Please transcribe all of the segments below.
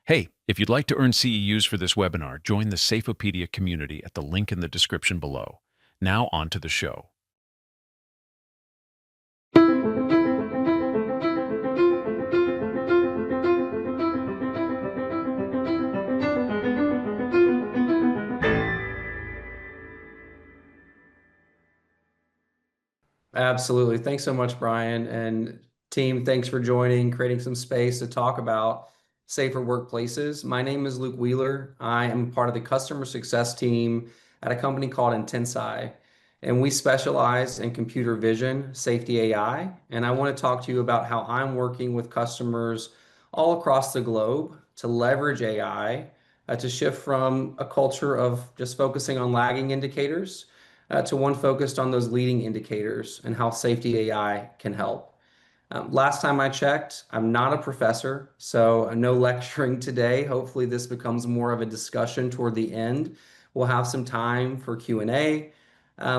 Hey, if you'd like to earn CEUs for this webinar, join the Safeopedia community at the link in the description below. Now on to the show. Absolutely. Thanks so much, Brian. And team, thanks for joining, creating some space to talk about safer workplaces. My name is Luke Wheeler. I am part of the customer success team at a company called Intensi, and we specialize in computer vision, safety AI. And I want to talk to you about how I'm working with customers all across the globe to leverage AI to shift from a culture of just focusing on lagging indicators to one focused on those leading indicators and how safety AI can help. Last time I checked, I'm not a professor, so no lecturing today. Hopefully this becomes more of a discussion toward the end. We'll have some time for Q&A.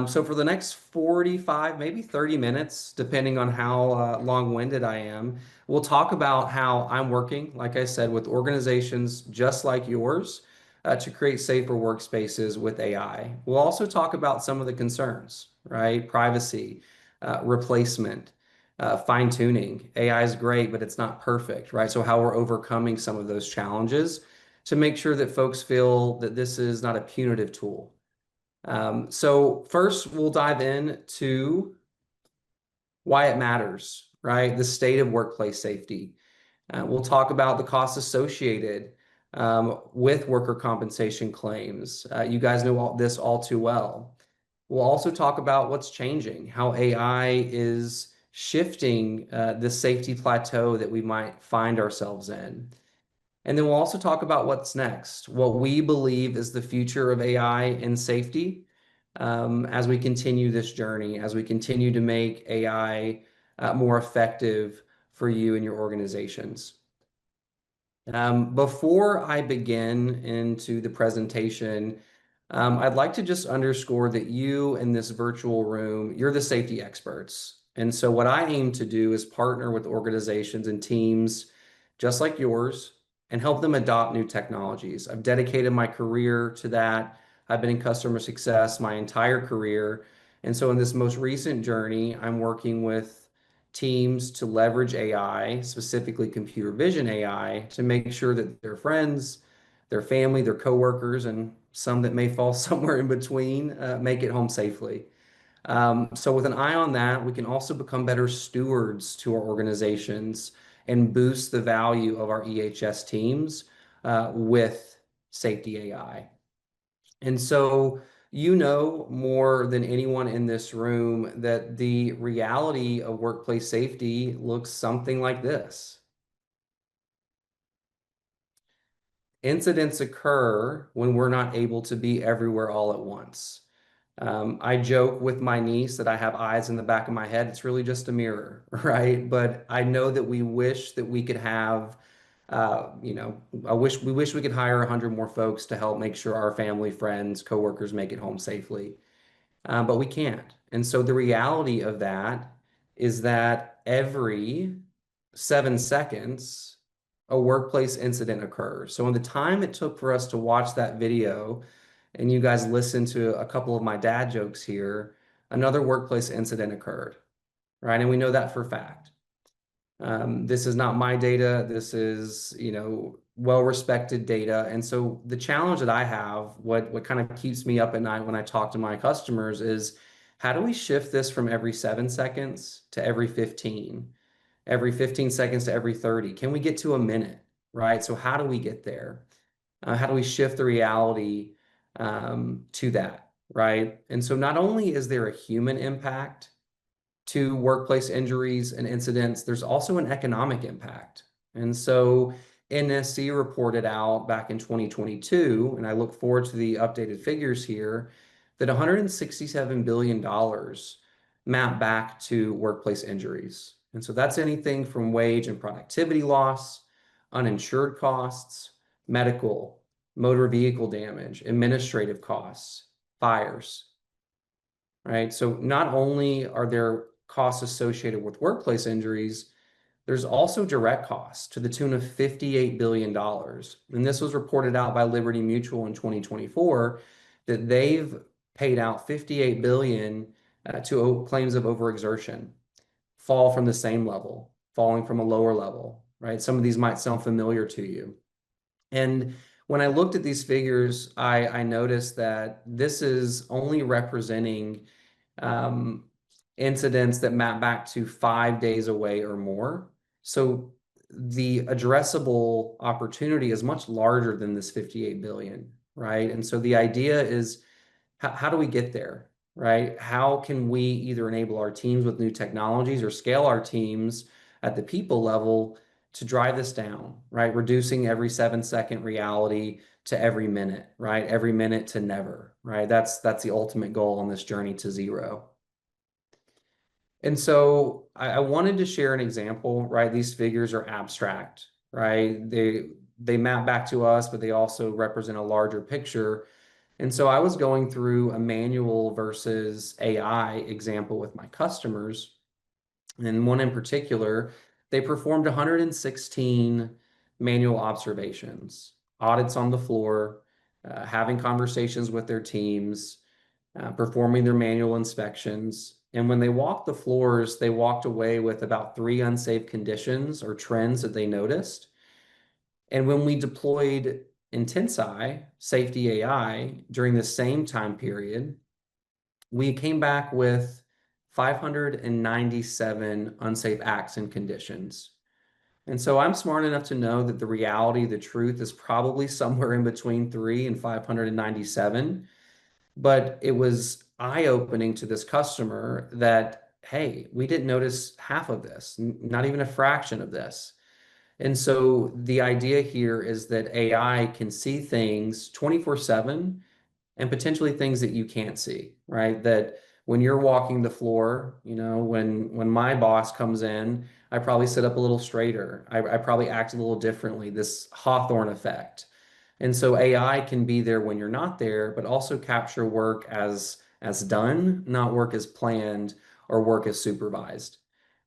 So for the next 45, maybe 30 minutes, depending on how long-winded I am, we'll talk about how I'm working, like I said, with organizations just like yours to create safer workspaces with AI. We'll also talk about some of the concerns, right? Privacy, replacement, fine tuning. AI is great, but it's not perfect, right? So how we're overcoming some of those challenges to make sure that folks feel that this is not a punitive tool. So first, we'll dive in to why it matters, right? The state of workplace safety. We'll talk about the costs associated with worker compensation claims. You guys know this all too well. We'll also talk about what's changing, how AI is shifting the safety plateau that we might find ourselves in. And then we'll also talk about what's next, what we believe is the future of AI and safety as we continue this journey, as we continue to make AI more effective for you and your organizations. Before I begin into the presentation, I'd like to just underscore that you in this virtual room, you're the safety experts. And so what I aim to do is partner with organizations and teams just like yours and help them adopt new technologies. I've dedicated my career to that. I've been in customer success my entire career. And so in this most recent journey, I'm working with teams to leverage AI, specifically computer vision AI, to make sure that their friends, their family, their coworkers, and some that may fall somewhere in between make it home safely. So with an eye on that, we can also become better stewards to our organizations and boost the value of our EH&S teams with safety AI. And so you know more than anyone in this room that the reality of workplace safety looks something like this. Incidents occur when we're not able to be everywhere all at once. I joke with my niece that I have eyes in the back of my head. It's really just a mirror, right? But I know that we wish that we could have, we wish we could hire 100 more folks to help make sure our family, friends, coworkers make it home safely. But we can't. And so the reality of that is that every 7 seconds, a workplace incident occurs. So in the time it took for us to watch that video, and you guys listen to a couple of my dad jokes here, another workplace incident occurred, right? And we know that for a fact. This is not my data. This is, well-respected data. And so the challenge that I have, what kind of keeps me up at night when I talk to my customers is how do we shift this from every 7 seconds to every 15 seconds to every 30? Can we get to a minute, right? So how do we get there? How do we shift the reality to that, right? And so not only is there a human impact to workplace injuries and incidents, there's also an economic impact. And so NSC reported out back in 2022, and I look forward to the updated figures here, that $167 billion map back to workplace injuries. And so that's anything from wage and productivity loss, uninsured costs, medical, motor vehicle damage, administrative costs, fires, right? So not only are there costs associated with workplace injuries, There's also direct costs to the tune of $58 billion. And this was reported out by Liberty Mutual in 2024 that they've paid out $58 billion to claims of overexertion, fall from the same level, falling from a lower level, right? Some of these might sound familiar to you. And when I looked at these figures, I noticed that this is only representing um, incidents that map back to 5 days away or more. So the addressable opportunity is much larger than this 58 billion, right? And so the idea is how do we get there, right? How can we either enable our teams with new technologies or scale our teams at the people level to drive this down, right? Reducing every 7 second reality to every minute, right? Every minute to never, right? That's the ultimate goal on this journey to zero. And so I wanted to share an example, right? These figures are abstract, right? They map back to us, but they also represent a larger picture. And so I was going through a manual versus AI example with my customers, and one in particular, they performed 116 manual observations, audits on the floor, having conversations with their teams, performing their manual inspections. And when they walked the floors, they walked away with about 3 unsafe conditions or trends that they noticed. And when we deployed Intensai, safety AI, during the same time period, we came back with 597 unsafe acts and conditions. And so I'm smart enough to know that the reality, the truth is probably somewhere in between 3 and 597. But it was eye-opening to this customer that, hey, we didn't notice half of this, not even a fraction of this. And so the idea here is that AI can see things 24/7 and potentially things that you can't see, right? That when you're walking the floor, when my boss comes in, I probably sit up a little straighter. I probably act a little differently, this Hawthorne effect. And so AI can be there when you're not there, but also capture work as done, not work as planned or work as supervised,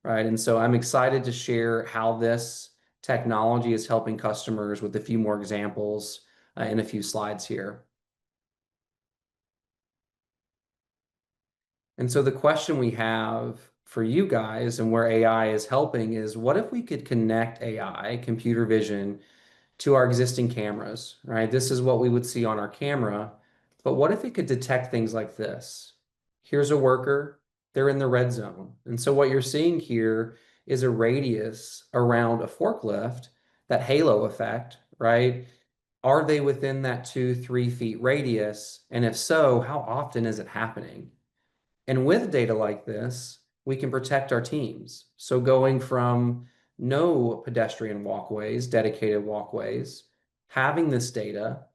right? And so I'm excited to share how this technology is helping customers with a few more examples in a few slides here. And so the question we have for you guys and where AI is helping is what if we could connect AI, computer vision, to our existing cameras, right? This is what we would see on our camera. But what if it could detect things like this? Here's a worker, they're in the red zone. And so what you're seeing here is a radius around a forklift, that halo effect, right? Are they within that 2, 3 feet radius? And if so, how often is it happening? And with data like this, we can protect our teams. So going from no pedestrian walkways, dedicated walkways, having this data,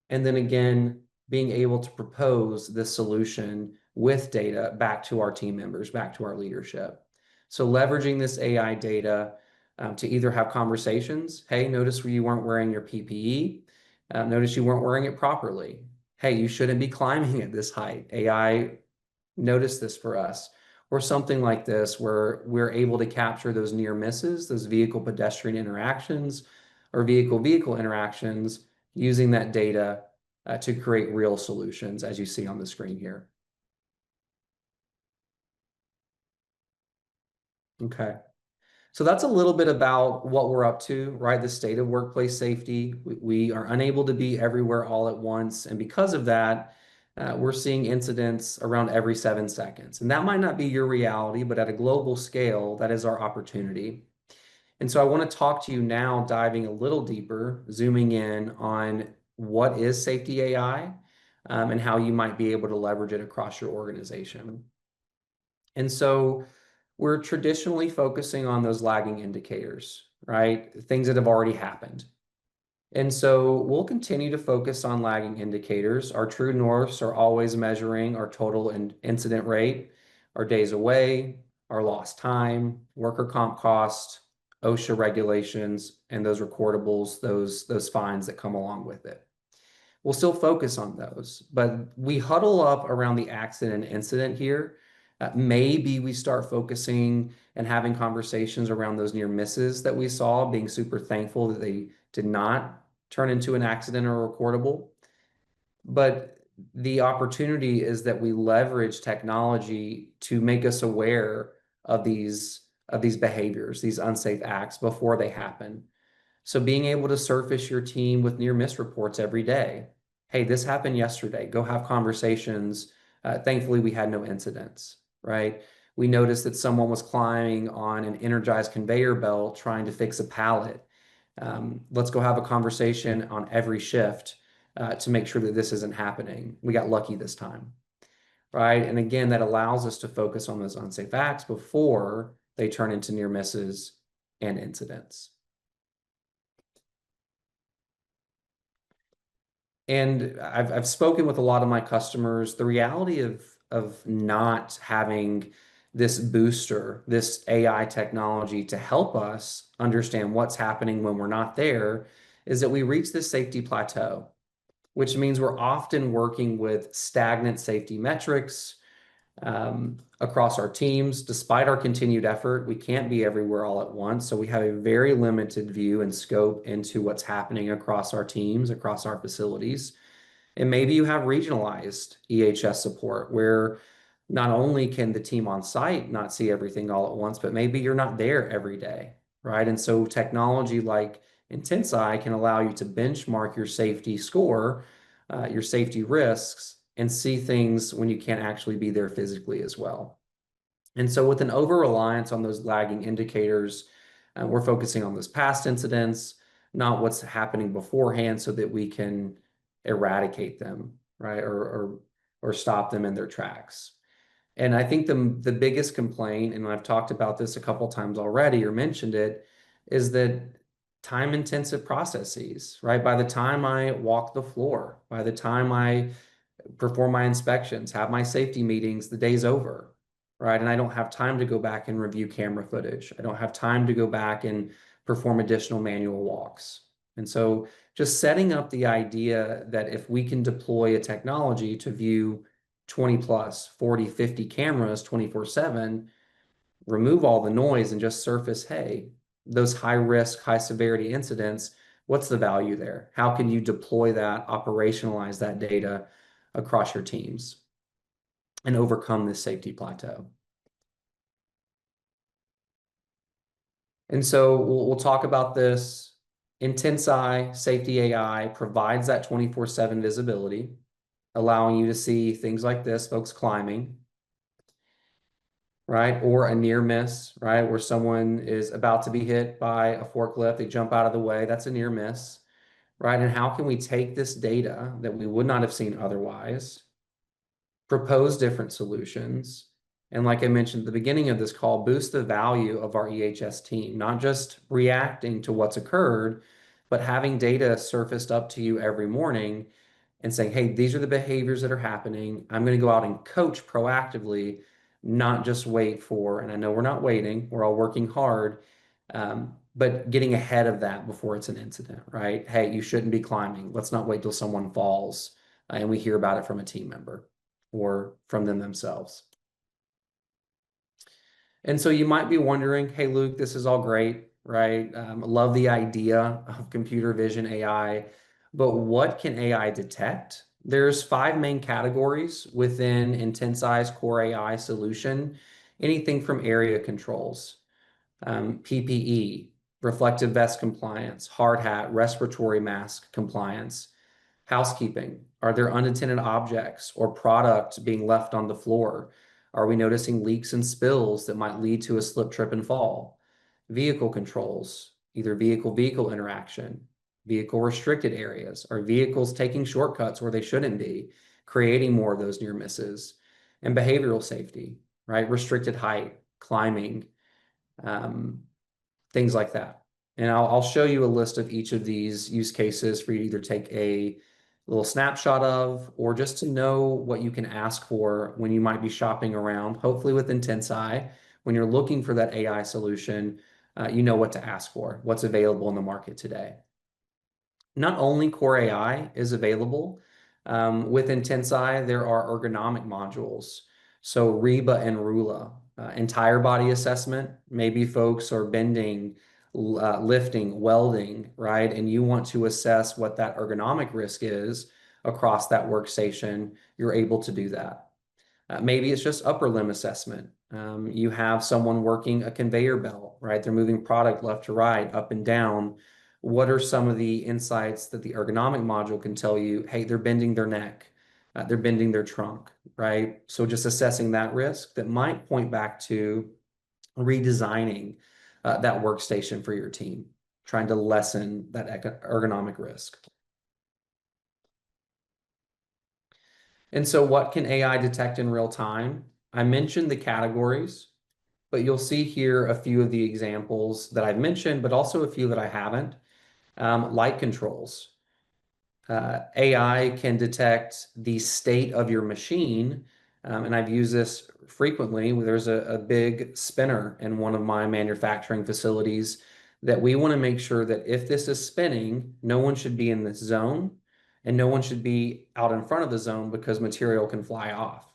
and then again, being able to propose this solution with data back to our team members, back to our leadership. So leveraging this AI data to either have conversations. Hey, notice you weren't wearing your PPE. Notice you weren't wearing it properly. Hey, you shouldn't be climbing at this height. AI notice this for us, or something like this where we're able to capture those near misses, those vehicle pedestrian interactions or vehicle vehicle interactions using that data to create real solutions as you see on the screen here. Okay. So that's a little bit about what we're up to, right? The state of workplace safety. We are unable to be everywhere all at once. And because of that, we're seeing incidents around every 7 seconds. And that might not be your reality, but at a global scale, that is our opportunity. And so I want to talk to you now, diving a little deeper, zooming in on what is safety AI and how you might be able to leverage it across your organization. And so we're traditionally focusing on those lagging indicators, right? Things that have already happened. And so we'll continue to focus on lagging indicators. Our true norths are always measuring our total incident rate, our days away, our lost time, worker comp cost, OSHA regulations, and those recordables, those fines that come along with it. We'll still focus on those, but we huddle up around the accident and incident here Maybe we start focusing and having conversations around those near misses that we saw, being super thankful that they did not turn into an accident or recordable. But the opportunity is that we leverage technology to make us aware of these behaviors, these unsafe acts before they happen. So being able to surface your team with near miss reports every day. Hey, this happened yesterday. Go have conversations. Thankfully, we had no incidents, right? We noticed that someone was climbing on an energized conveyor belt trying to fix a pallet. Let's go have a conversation on every shift to make sure that this isn't happening. We got lucky this time, right? And again, that allows us to focus on those unsafe acts before they turn into near misses and incidents. And I've spoken with a lot of my customers. The reality of not having this booster, this AI technology to help us understand what's happening when we're not there, is that we reach this safety plateau, which means we're often working with stagnant safety metrics across our teams. Despite our continued effort, we can't be everywhere all at once. So we have a very limited view and scope into what's happening across our teams, across our facilities. And maybe you have regionalized EH&S support where not only can the team on site not see everything all at once, but maybe you're not there every day, right? And so technology like Intenseye can allow you to benchmark your safety score, your safety risks, and see things when you can't actually be there physically as well. And so with an over-reliance on those lagging indicators, we're focusing on those past incidents, not what's happening beforehand so that we can eradicate them, right? Or stop them in their tracks. And I think the biggest complaint, and I've talked about this a couple times already or mentioned it, is that time intensive processes, right? By the time I walk the floor, by the time I perform my inspections, have my safety meetings, the day's over, right? And I don't have time to go back and review camera footage. I don't have time to go back and perform additional manual walks. And so just setting up the idea that if we can deploy a technology to view 20 plus, 40, 50 cameras 24/7, remove all the noise and just surface, hey, those high risk, high severity incidents, what's the value there? How can you deploy that, operationalize that data across your teams and overcome this safety plateau? And so we'll talk about this. Intenseye Safety AI provides that 24/7 visibility, allowing you to see things like this, folks climbing, right? Or a near miss, right? Where someone is about to be hit by a forklift, they jump out of the way, that's a near miss, right? And how can we take this data that we would not have seen otherwise, propose different solutions, and like I mentioned at the beginning of this call, boost the value of our EH&S team, not just reacting to what's occurred, but having data surfaced up to you every morning and saying, hey, these are the behaviors that are happening. I'm going to go out and coach proactively, not just wait for, and I know we're not waiting, we're all working hard, but getting ahead of that before it's an incident, right? Hey, you shouldn't be climbing. Let's not wait till someone falls and we hear about it from a team member or from them themselves. And so you might be wondering, hey, Luke, this is all great, right? Love the idea of computer vision AI, but what can AI detect? There's five main categories within Intenseye's core AI solution. Anything from area controls, PPE, reflective vest compliance, hard hat, respiratory mask compliance, housekeeping. Are there unattended objects or products being left on the floor? Are we noticing leaks and spills that might lead to a slip, trip, and fall? Vehicle controls, either vehicle-vehicle interaction, vehicle restricted areas. Are vehicles taking shortcuts where they shouldn't be, creating more of those near misses? And behavioral safety, right? Restricted height, climbing, things like that. And I'll show you a list of each of these use cases for you to either take a little snapshot of, or just to know what you can ask for when you might be shopping around, hopefully with Intenseye. When you're looking for that AI solution, you know what to ask for, what's available in the market today. Not only Core AI is available, with Intenseye, there are ergonomic modules So REBA and RULA, entire body assessment. Maybe folks are bending, lifting, welding, right? And you want to assess what that ergonomic risk is across that workstation. You're able to do that. Maybe it's just upper limb assessment. You have someone working a conveyor belt, right? They're moving product left to right, up and down. What are some of the insights that the ergonomic module can tell you? Hey, they're bending their neck, they're bending their trunk, right? So just assessing that risk that might point back to redesigning that workstation for your team, trying to lessen that ergonomic risk. And so what can AI detect in real time? I mentioned the categories, but you'll see here a few of the examples that I've mentioned, but also a few that I haven't. Light controls. AI can detect the state of your machine, and I've used this frequently. There's a big spinner in one of my manufacturing facilities that we want to make sure that if this is spinning, no one should be in this zone and no one should be out in front of the zone because material can fly off.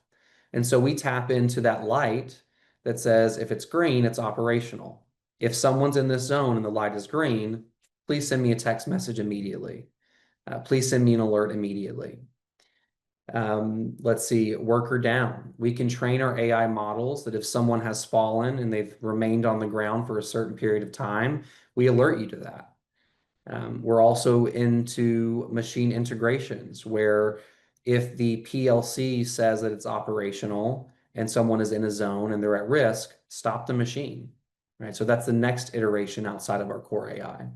And so we tap into that light that says if it's green, it's operational. If someone's in this zone and the light is green, please send me a text message immediately. Please send me an alert immediately. Let's see, worker down. We can train our AI models that if someone has fallen and they've remained on the ground for a certain period of time, we alert you to that. We're also into machine integrations where if the PLC says that it's operational and someone is in a zone and they're at risk, stop the machine, right? So that's the next iteration outside of our core AI.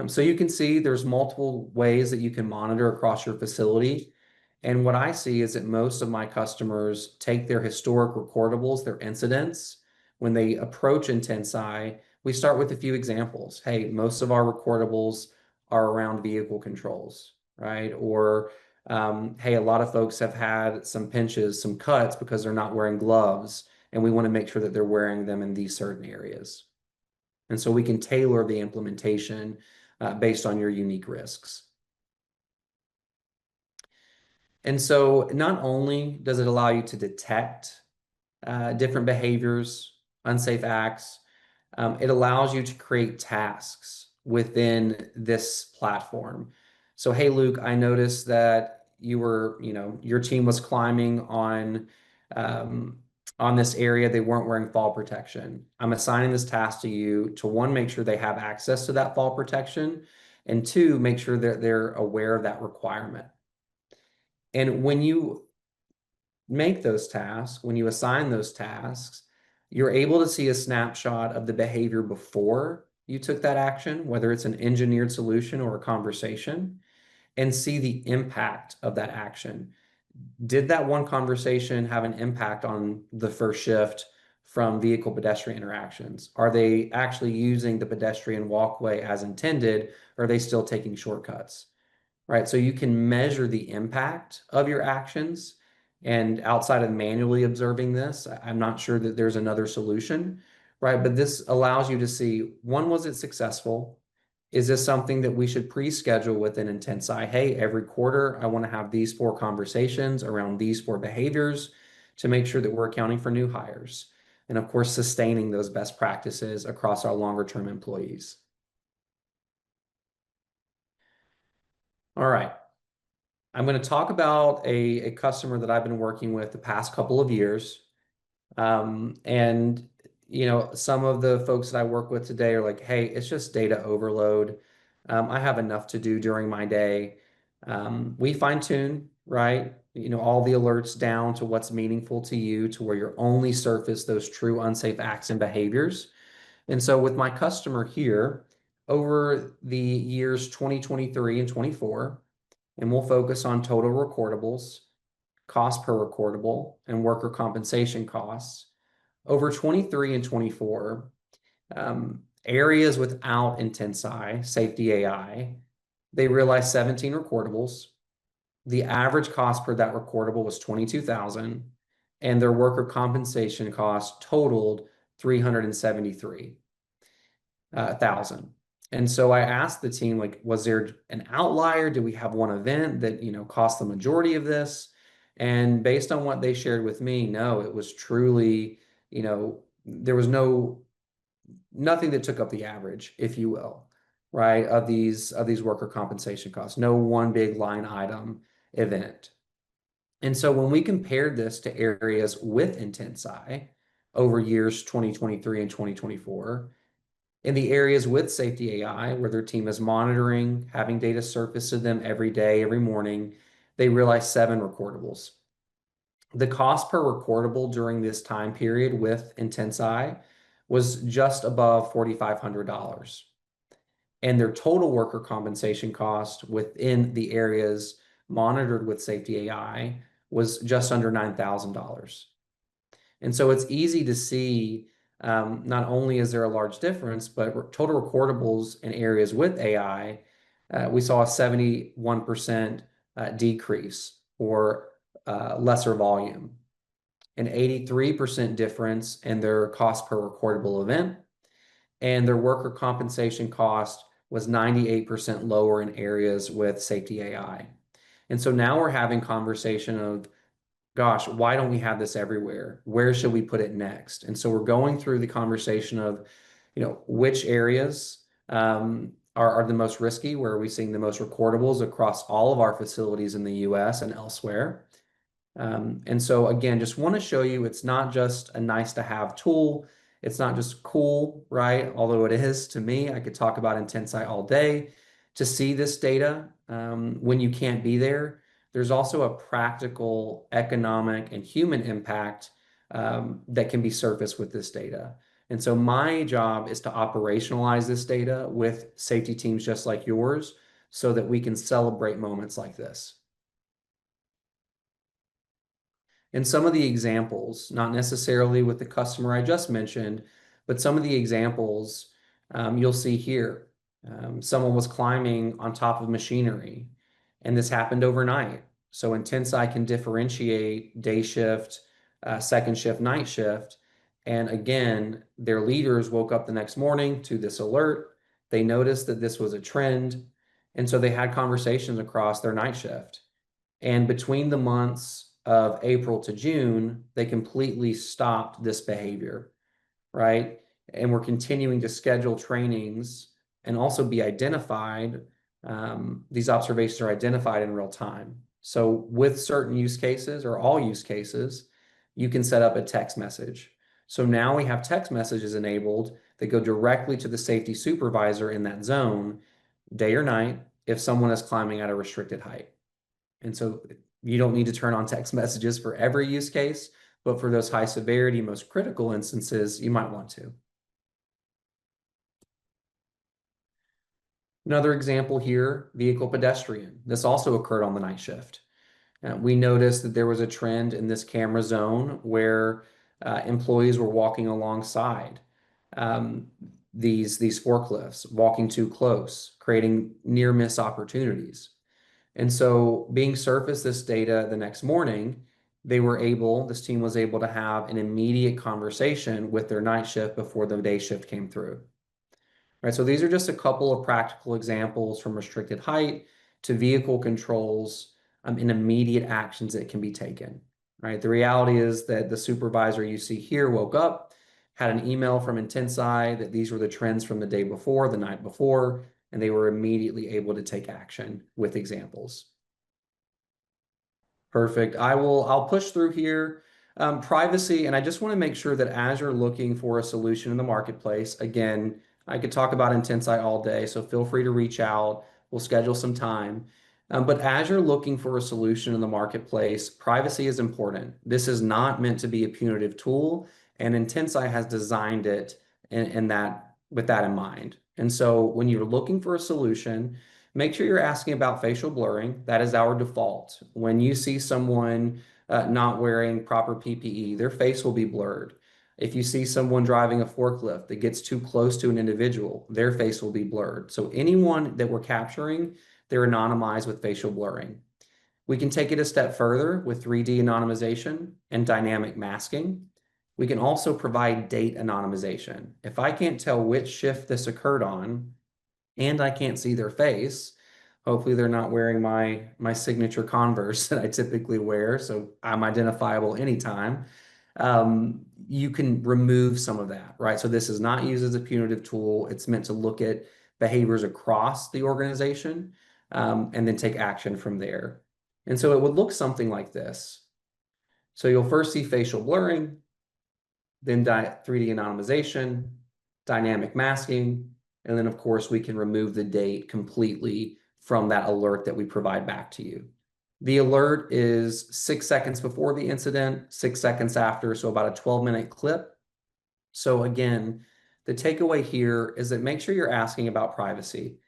So you can see there's multiple ways that you can monitor across your facility. And what I see is that most of my customers take their historic recordables, their incidents, when they approach Intensi, we start with a few examples. Hey, most of our recordables are around vehicle controls, right? Or, hey, a lot of folks have had some pinches, some cuts because they're not wearing gloves, and we want to make sure that they're wearing them in these certain areas. And so we can tailor the implementation based on your unique risks. And so not only does it allow you to detect different behaviors, unsafe acts, it allows you to create tasks within this platform. So, hey, Luke, I noticed that your team was climbing on this area. They weren't wearing fall protection. I'm assigning this task to you to one, make sure they have access to that fall protection, and two, make sure that they're aware of that requirement. And when you make those tasks, when you assign those tasks, you're able to see a snapshot of the behavior before you took that action, whether it's an engineered solution or a conversation, and see the impact of that action. Did that one conversation have an impact on the first shift from vehicle pedestrian interactions? Are they actually using the pedestrian walkway as intended? Or are they still taking shortcuts? Right? So you can measure the impact of your actions. And outside of manually observing this, I'm not sure that there's another solution, right? But this allows you to see, one, was it successful? Is this something that we should pre-schedule within Intensi? Hey, every quarter, I want to have these 4 conversations around these 4 behaviors to make sure that we're accounting for new hires. And of course, sustaining those best practices across our longer term employees. All right. I'm going to talk about a customer that I've been working with the past couple of years. And, some of the folks that I work with today are like, hey, it's just data overload. I have enough to do during my day. We fine tune, right? All the alerts down to what's meaningful to you to where you're only surface those true unsafe acts and behaviors. And so with my customer here, over the years 2023 and 24, and we'll focus on total recordables, cost per recordable, and worker compensation costs. Over 23 and 24, areas without Intensi, Safety AI, they realized 17 recordables. The average cost per that recordable was 22,000, and their worker compensation cost totaled 373,000. And so I asked the team, like, was there an outlier? Did we have one event that, cost the majority of this? And based on what they shared with me, no, it was truly, there was nothing that took up the average, if you will, right, of these worker compensation costs. No one big line item event. And so when we compared this to areas with intense eye over years 2023 and 2024, in the areas with safety AI, where their team is monitoring, having data surface to them every day, every morning, they realized 7 recordables. The cost per recordable during this time period with intense eye was just above $4,500. And their total worker compensation cost within the areas monitored with safety AI was just under $9,000. And so it's easy to see, not only is there a large difference, but total recordables in areas with AI, we saw a 71% decrease or lesser volume, an 83% difference in their cost per recordable event, and their worker compensation cost was 98% lower in areas with safety AI. And so now we're having conversation of, gosh, why don't we have this everywhere? Where should we put it next? And so we're going through the conversation of, which areas are the most risky, where are we seeing the most recordables across all of our facilities in the US and elsewhere. And so again, just want to show you it's not just a nice to have tool. It's not just cool, right? Although it is to me, I could talk about IntensiTech all day. To see this data when you can't be there, there's also a practical, economic, and human impact that can be surfaced with this data. And so my job is to operationalize this data with safety teams just like yours so that we can celebrate moments like this. And some of the examples, not necessarily with the customer I just mentioned, but some of the examples you'll see here. Someone was climbing on top of machinery, and this happened overnight. So IntensiTech can differentiate day shift, second shift, night shift. And again, their leaders woke up the next morning to this alert. They noticed that this was a trend. And so they had conversations across their night shift. And between the months of April to June, they completely stopped this behavior, right? And we're continuing to schedule trainings and also be identified. These observations are identified in real time. So with certain use cases or all use cases, you can set up a text message. So now we have text messages enabled that go directly to the safety supervisor in that zone, day or night, if someone is climbing at a restricted height. And so you don't need to turn on text messages for every use case, but for those high severity, most critical instances, you might want to. Another example here, vehicle pedestrian. This also occurred on the night shift. We noticed that there was a trend in this camera zone where employees were walking alongside these forklifts, walking too close, creating near miss opportunities. And so being surfaced this data the next morning, this team was able to have an immediate conversation with their night shift before the day shift came through. Right, so these are just a couple of practical examples from restricted height to vehicle controls and immediate actions that can be taken. Right, the reality is that the supervisor you see here woke up, had an email from IntensiTech that these were the trends from the day before, the night before, and they were immediately able to take action with examples. Perfect. I'll push through here. Privacy, and I just want to make sure that as you're looking for a solution in the marketplace, again, I could talk about IntensiTech all day, so feel free to reach out. We'll schedule some time. But as you're looking for a solution in the marketplace, privacy is important. This is not meant to be a punitive tool, and IntensiTech has designed it with that in mind. And so when you're looking for a solution, make sure you're asking about facial blurring. That is our default. When you see someone not wearing proper PPE, their face will be blurred. If you see someone driving a forklift that gets too close to an individual, their face will be blurred. So anyone that we're capturing, they're anonymized with facial blurring. We can take it a step further with 3D anonymization and dynamic masking. We can also provide date anonymization. If I can't tell which shift this occurred on, and I can't see their face, Hopefully they're not wearing my signature Converse that I typically wear, so I'm identifiable anytime. You can remove some of that, right? So this is not used as a punitive tool. It's meant to look at behaviors across the organization, and then take action from there. And so it would look something like this. So you'll first see facial blurring, then 3D anonymization, dynamic masking, and then of course we can remove the date completely from that alert that we provide back to you. The alert is 6 seconds before the incident, 6 seconds after, so about a 12-minute clip. So again, the takeaway here is that make sure you're asking about privacy.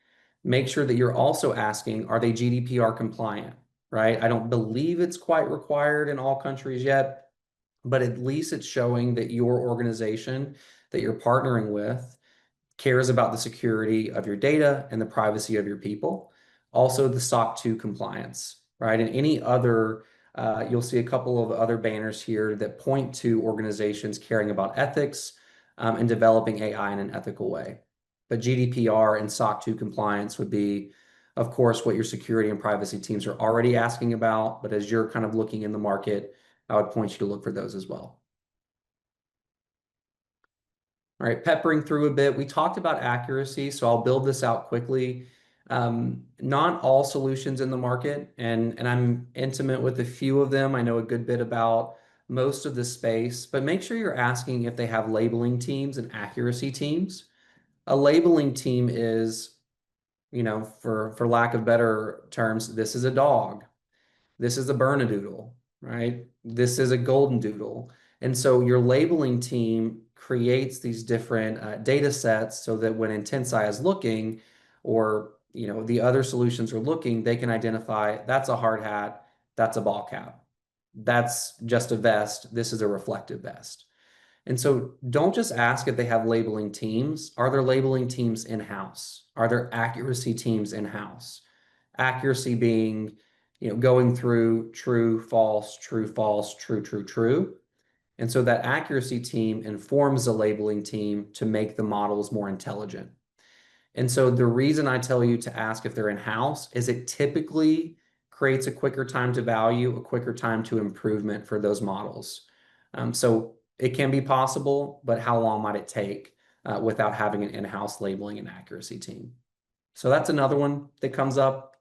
Make sure that you're also asking, are they GDPR compliant, right? I don't believe it's quite required in all countries yet, but at least it's showing that your organization that you're partnering with cares about the security of your data and the privacy of your people. Also, the SOC 2 compliance, right? And any other, you'll see a couple of other banners here that point to organizations caring about ethics, and developing AI in an ethical way. But GDPR and SOC 2 compliance would be, of course, what your security and privacy teams are already asking about. But as you're kind of looking in the market, I would point you to look for those as well. All right, peppering through a bit. We talked about accuracy, so I'll build this out quickly. Not all solutions in the market, and I'm intimate with a few of them. I know a good bit about most of the space, but make sure you're asking if they have labeling teams and accuracy teams. A labeling team is, for lack of better terms, this is a dog. This is a Bernedoodle, right? This is a golden doodle. And so your labeling team creates these different data sets so that when Intensai is looking, or the other solutions are looking, they can identify that's a hard hat, that's a ball cap, that's just a vest, this is a reflective vest. And so don't just ask if they have labeling teams. Are there labeling teams in-house? Are there accuracy teams in-house? Accuracy being, going through true, false, true, false, true, true, true. And so that accuracy team informs the labeling team to make the models more intelligent. And so the reason I tell you to ask if they're in-house is it typically creates a quicker time to value, a quicker time to improvement for those models. So it can be possible, but how long might it take without having an in-house labeling and accuracy team? So that's another one that comes up.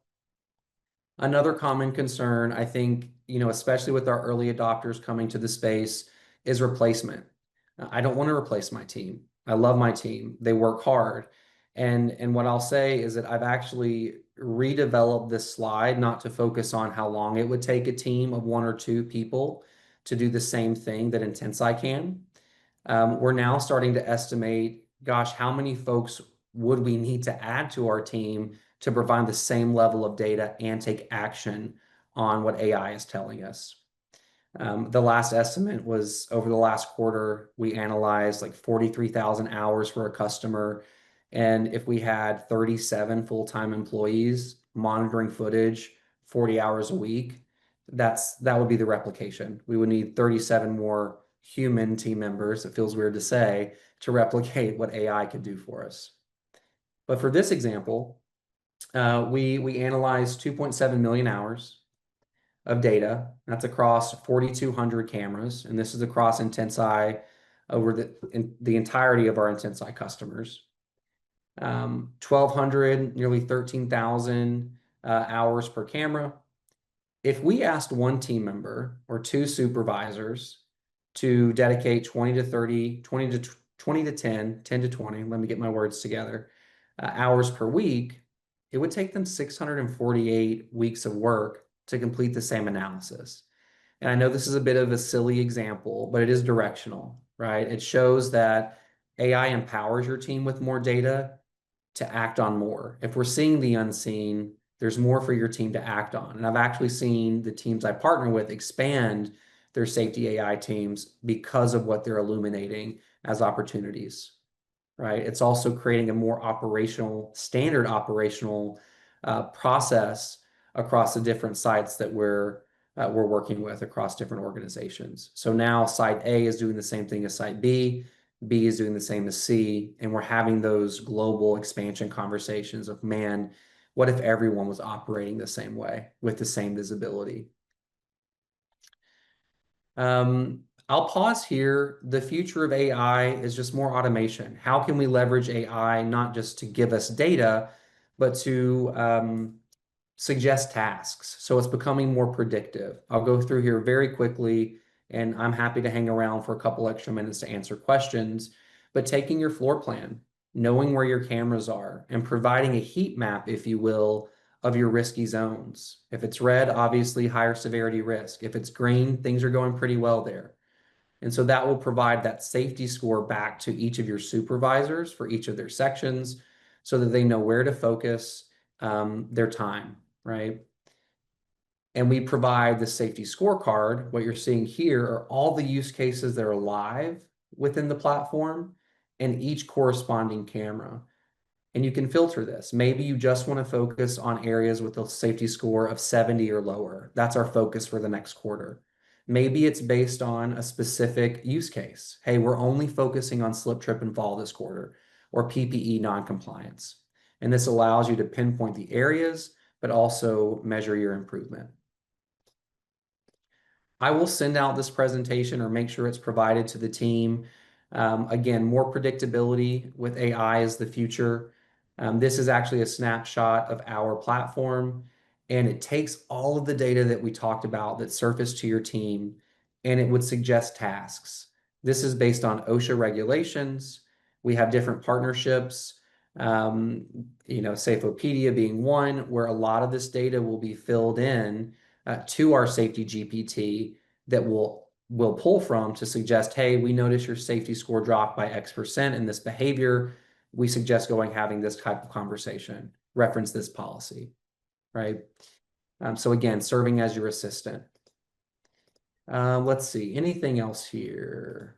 Another common concern, I think, especially with our early adopters coming to the space, is replacement. I don't want to replace my team. I love my team. They work hard. And what I'll say is that I've actually redeveloped this slide not to focus on how long it would take a team of 1 or 2 people to do the same thing that Intensai can. We're now starting to estimate, gosh, how many folks would we need to add to our team to provide the same level of data and take action on what AI is telling us. The last estimate was over the last quarter, we analyzed like 43,000 hours for a customer. And if we had 37 full-time employees monitoring footage 40 hours a week, that would be the replication. We would need 37 more human team members, it feels weird to say, to replicate what AI could do for us. But for this example, we analyzed 2.7 million hours of data. That's across 4,200 cameras, and this is across Intensai over the entirety of our Intensai customers. 1,200, nearly 13,000 hours per camera. If we asked one team member or 2 supervisors to dedicate 20 to 30, 20 to 20 to 10, 10 to 20, let me get my words together, hours per week, it would take them 648 weeks of work to complete the same analysis. And I know this is a bit of a silly example, but it is directional, right? It shows that AI empowers your team with more data to act on more. If we're seeing the unseen, there's more for your team to act on. And I've actually seen the teams I partner with expand their safety AI teams because of what they're illuminating as opportunities, right? It's also creating a more standard operational process across the different sites that we're working with across different organizations. So now site A is doing the same thing as site B, B is doing the same as C, and we're having those global expansion conversations of, man, What if everyone was operating the same way with the same visibility? I'll pause here. The future of AI is just more automation. How can we leverage AI not just to give us data, but to suggest tasks? So it's becoming more predictive. I'll go through here very quickly, and I'm happy to hang around for a couple extra minutes to answer questions. But taking your floor plan, knowing where your cameras are, and providing a heat map, if you will, of your risky zones. If it's red, obviously higher severity risk. If it's green, things are going pretty well there. And so that will provide that safety score back to each of your supervisors for each of their sections so that they know where to focus their time, right? And we provide the safety scorecard. What you're seeing here are all the use cases that are live within the platform and each corresponding camera. And you can filter this. Maybe you just want to focus on areas with a safety score of 70 or lower. That's our focus for the next quarter. Maybe it's based on a specific use case. Hey, we're only focusing on slip, trip, and fall this quarter, or PPE noncompliance. And this allows you to pinpoint the areas, but also measure your improvement. I will send out this presentation or make sure it's provided to the team. Again, more predictability with AI is the future. This is actually a snapshot of our platform, and it takes all of the data that we talked about that surfaced to your team, and it would suggest tasks. This is based on OSHA regulations. We have different partnerships, Safeopedia being one, where a lot of this data will be filled in to our safety GPT that will pull from to suggest, hey, we notice your safety score dropped by X% in this behavior. We suggest having this type of conversation, reference this policy, right? So again, serving as your assistant. Let's see, anything else here?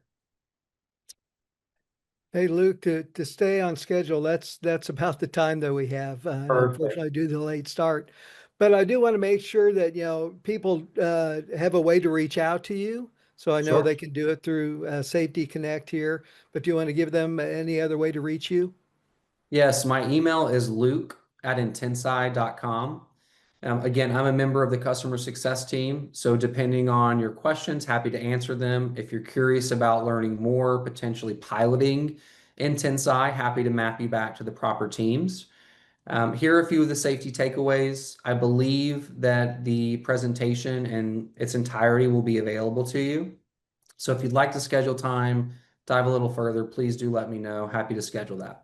Hey, Luke, to stay on schedule, that's about the time that we have. And Perfect. unfortunately, due to the late start. But I do want to make sure that, people have a way to reach out to you. So I know Sure. they can do it through Safety Connect here, but do you want to give them any other way to reach you? Yes, my email is luke@intensai.com. Again, I'm a member of the customer success team. So depending on your questions, happy to answer them. If you're curious about learning more, potentially piloting Intensai, happy to map you back to the proper teams. Here are a few of the safety takeaways. I believe that the presentation in its entirety will be available to you. So if you'd like to schedule time, dive a little further, please do let me know. Happy to schedule that.